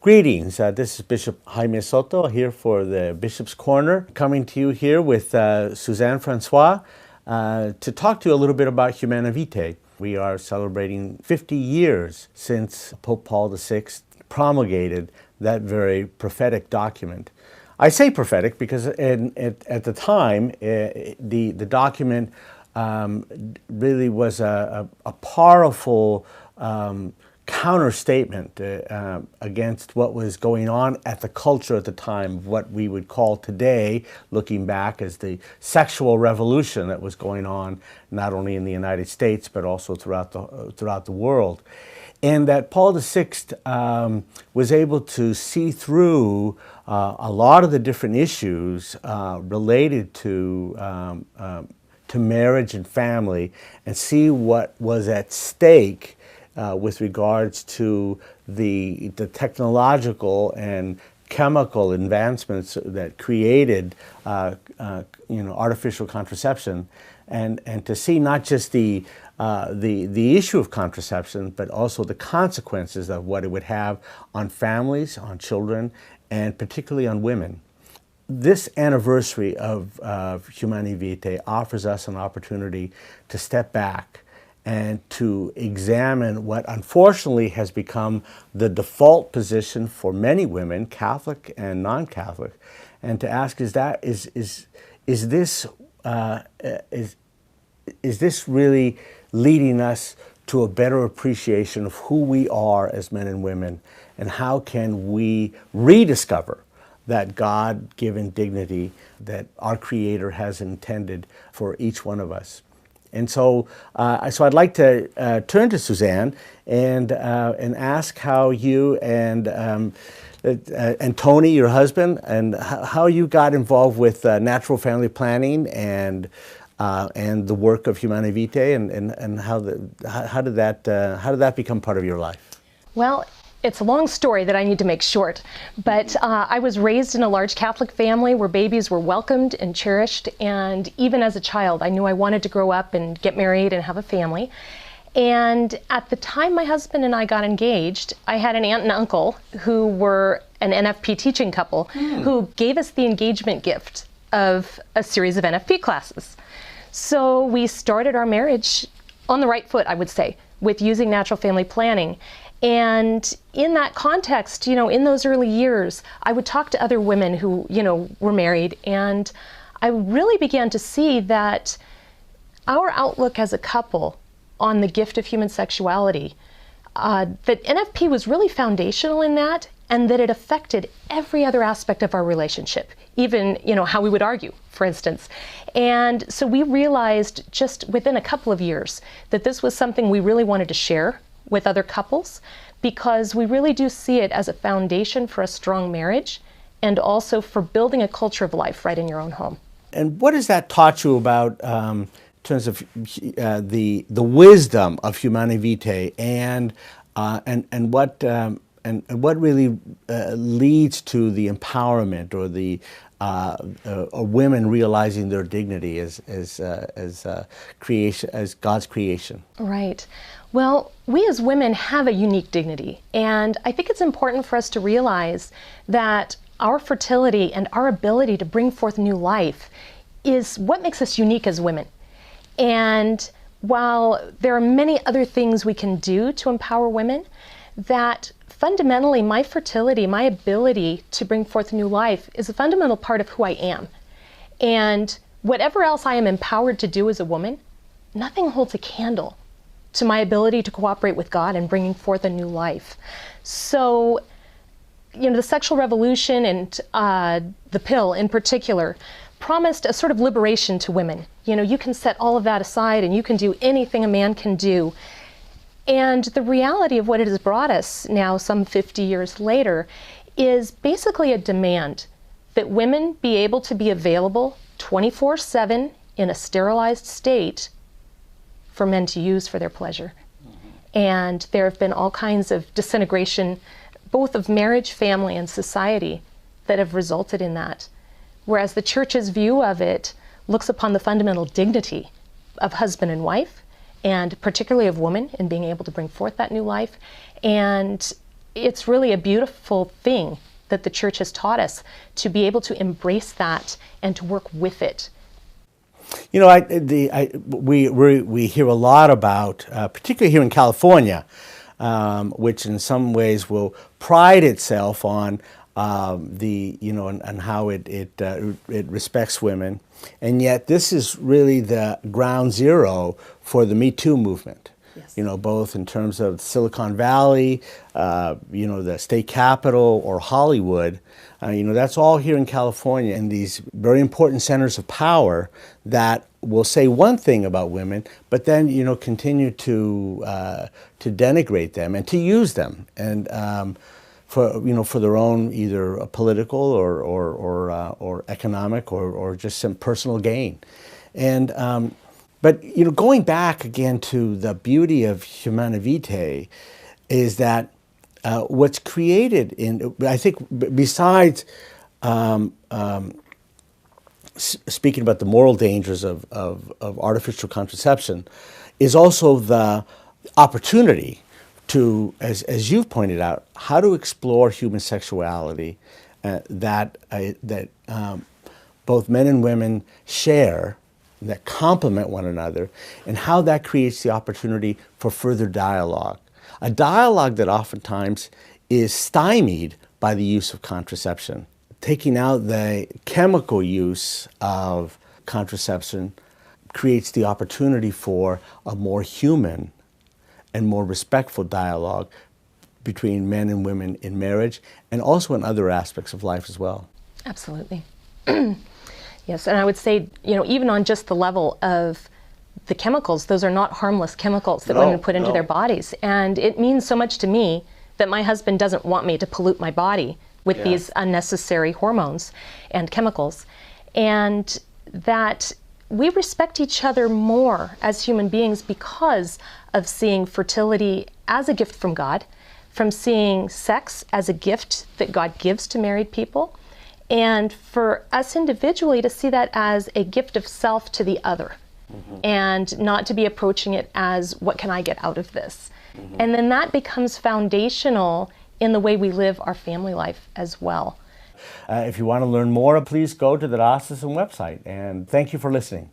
Greetings, this is Bishop Jaime Soto here for the Bishop's Corner, coming to you here with Suzanne Francois to talk to you a little bit about Humanae Vitae. We are celebrating 50 years since Pope Paul VI promulgated that very prophetic document. I say prophetic because at the time, the document really was a powerful counter-statement against what was going on at the culture at the time, what we would call today, looking back, as the sexual revolution that was going on not only in the United States but also throughout the world. And that Paul VI was able to see through a lot of the different issues related to marriage and family, and see what was at stake with regards to the technological and chemical advancements that created artificial contraception, and to see not just the issue of contraception, but also the consequences of what it would have on families, on children, and particularly on women. This anniversary of Humanae Vitae offers us an opportunity to step back and to examine what unfortunately has become the default position for many women, Catholic and non-Catholic, and to ask, is this really leading us to a better appreciation of who we are as men and women, and how can we rediscover that God-given dignity that our Creator has intended for each one of us? And so I'd like to turn to Suzanne and ask how you and Tony, your husband, and how you got involved with natural family planning and the work of Humanae Vitae, and how did that become part of your life? Well, it's a long story that I need to make short, but I was raised in a large Catholic family where babies were welcomed and cherished, and even as a child I knew I wanted to grow up and get married and have a family. And at the time my husband and I got engaged, I had an aunt and uncle who were an NFP teaching couple who gave us the engagement gift of a series of NFP classes. So we started our marriage on the right foot, I would say, with using natural family planning. And in that context, in those early years, I would talk to other women who, were married, and I really began to see that our outlook as a couple on the gift of human sexuality, that NFP was really foundational in that, and that it affected every other aspect of our relationship, even, how we would argue, for instance. And so we realized just within a couple of years that this was something we really wanted to share with other couples, because we really do see it as a foundation for a strong marriage and also for building a culture of life right in your own home. And what has that taught you about in terms of the wisdom of Humanae Vitae, and what really leads to the empowerment or the women realizing their dignity as creation, as God's creation? Right. Well, we as women have a unique dignity, and I think it's important for us to realize that our fertility and our ability to bring forth new life is what makes us unique as women. And while there are many other things we can do to empower women, that fundamentally my fertility, my ability to bring forth new life, is a fundamental part of who I am. And whatever else I am empowered to do as a woman, nothing holds a candle to my ability to cooperate with God in bringing forth a new life. So, the sexual revolution and the pill in particular promised a sort of liberation to women. You can set all of that aside and you can do anything a man can do. And the reality of what it has brought us now, some 50 years later, is basically a demand that women be able to be available 24/7 in a sterilized state for men to use for their pleasure. And there have been all kinds of disintegration, both of marriage, family, and society, that have resulted in that. Whereas the church's view of it looks upon the fundamental dignity of husband and wife, and particularly of woman in being able to bring forth that new life, and it's really a beautiful thing that the church has taught us to be able to embrace that and to work with it. You know, we hear a lot about, particularly here in California, which in some ways will pride itself on and how it respects women, and yet this is really the ground zero for the Me Too movement. Yes. You know, both in terms of Silicon Valley, the state capital, or Hollywood. That's all here in California, and these very important centers of power that will say one thing about women, but then continue to denigrate them and to use them, and for their own either political or economic or just some personal gain, and. But going back again to the beauty of Humanae Vitae is that what's created I think, besides speaking about the moral dangers of artificial contraception, is also the opportunity to, as you've pointed out, how to explore human sexuality that both men and women share, that complement one another, and how that creates the opportunity for further dialogue. A dialogue that oftentimes is stymied by the use of contraception. Taking out the chemical use of contraception creates the opportunity for a more human and more respectful dialogue between men and women in marriage, and also in other aspects of life as well. Absolutely. Yes, and I would say, even on just the level of the chemicals, those are not harmless chemicals that women put into their bodies. And it means so much to me that my husband doesn't want me to pollute my body with these unnecessary hormones and chemicals. And that we respect each other more as human beings because of seeing fertility as a gift from God, from seeing sex as a gift that God gives to married people, and for us individually to see that as a gift of self to the other, and not to be approaching it as, what can I get out of this? And then that becomes foundational in the way we live our family life as well. If you want to learn more, please go to the diocesan website, and thank you for listening.